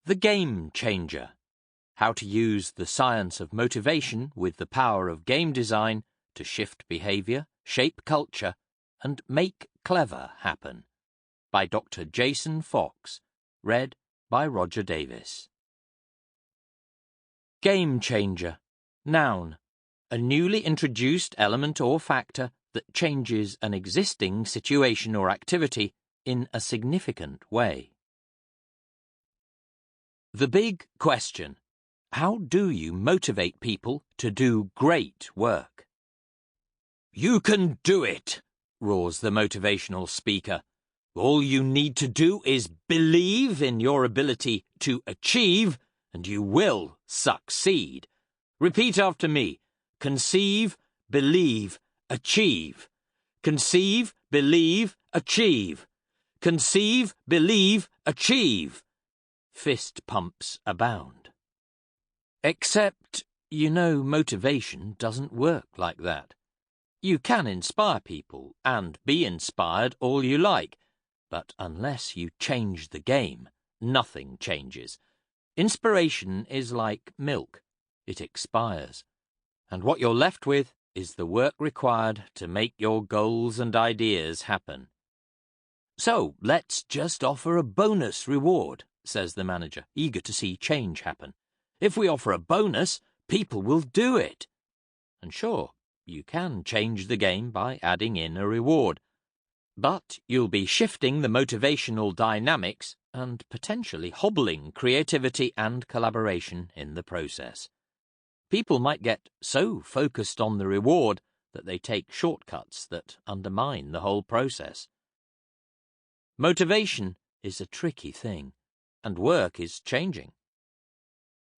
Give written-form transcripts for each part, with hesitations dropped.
The Game Changer. How to use the science of motivation with the power of game design to shift behaviour, shape culture, and make clever happen. By Dr. Jason Fox. Read by Roger Davis. Game Changer. Noun. A newly introduced element or factor that changes an existing situation or activity in a significant way. The big question. How do you motivate people to do great work? "You can do it," roars the motivational speaker. "All you need to do is believe in your ability to achieve, and you will succeed. Repeat after me. Conceive, believe, achieve. Conceive, believe, achieve. Conceive, believe, achieve." Fist pumps abound. Except, motivation doesn't work like that. You can inspire people and be inspired all you like, but unless you change the game, nothing changes. Inspiration is like milk. It expires. And what you're left with is the work required to make your goals and ideas happen. "So, let's just offer a bonus reward," says the manager, eager to see change happen. "If we offer a bonus, people will do it." And sure, you can change the game by adding in a reward. But you'll be shifting the motivational dynamics and potentially hobbling creativity and collaboration in the process. People might get so focused on the reward that they take shortcuts that undermine the whole process. Motivation is a tricky thing, and work is changing.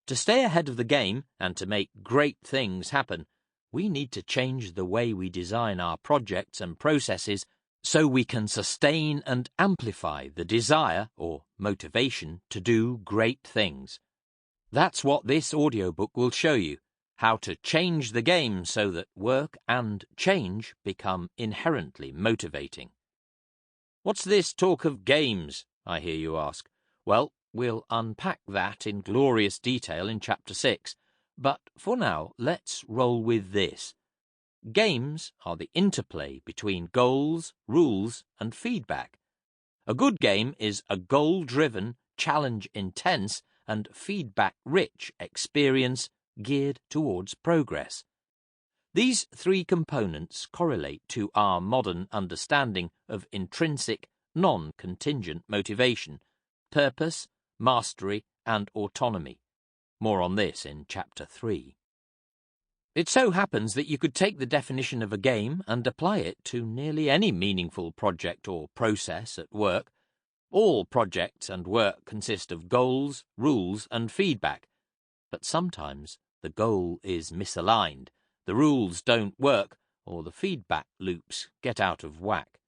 To stay ahead of the game and to make great things happen, we need to change the way we design our projects and processes so we can sustain and amplify the desire or motivation to do great things. That's what this audiobook will show you, how to change the game so that work and change become inherently motivating. "What's this talk of games?" I hear you ask. Well, we'll unpack that in glorious detail in Chapter 6, but for now, let's roll with this. Games are the interplay between goals, rules, and feedback. A good game is a goal-driven, challenge-intense, and feedback-rich experience geared towards progress. These three components correlate to our modern understanding of intrinsic, non-contingent motivation, purpose, mastery, and autonomy. More on this in Chapter 3. It so happens that you could take the definition of a game and apply it to nearly any meaningful project or process at work. All projects and work consist of goals, rules, and feedback. But sometimes the goal is misaligned, the rules don't work, or the feedback loops get out of whack.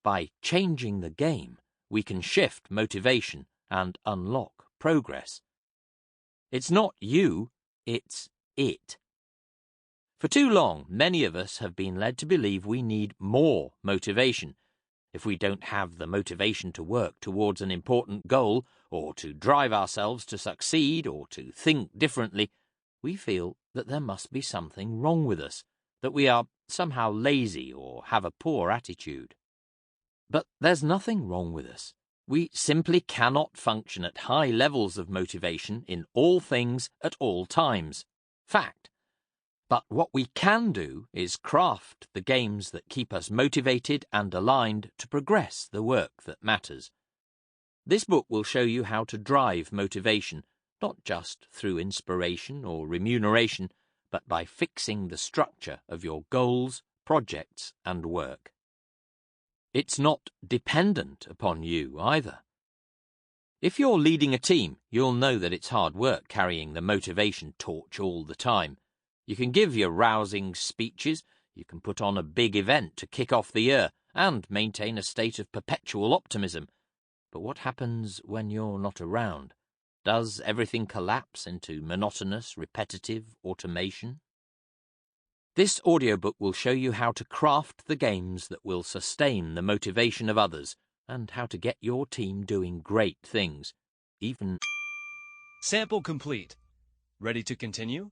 By changing the game, we can shift motivation and unlock progress. It's not you, it's it. For too long, many of us have been led to believe we need more motivation. If we don't have the motivation to work towards an important goal, or to drive ourselves to succeed, or to think differently, we feel that there must be something wrong with us, that we are somehow lazy or have a poor attitude. But there's nothing wrong with us. We simply cannot function at high levels of motivation in all things at all times. Fact. But what we can do is craft the games that keep us motivated and aligned to progress the work that matters. This book will show you how to drive motivation, not just through inspiration or remuneration, but by fixing the structure of your goals, projects, and work. It's not dependent upon you either. If you're leading a team, you'll know that it's hard work carrying the motivation torch all the time. You can give your rousing speeches, you can put on a big event to kick off the year, and maintain a state of perpetual optimism. But what happens when you're not around? Does everything collapse into monotonous, repetitive automation? This audiobook will show you how to craft the games that will sustain the motivation of others and how to get your team doing great things, even Sample complete. Ready to continue?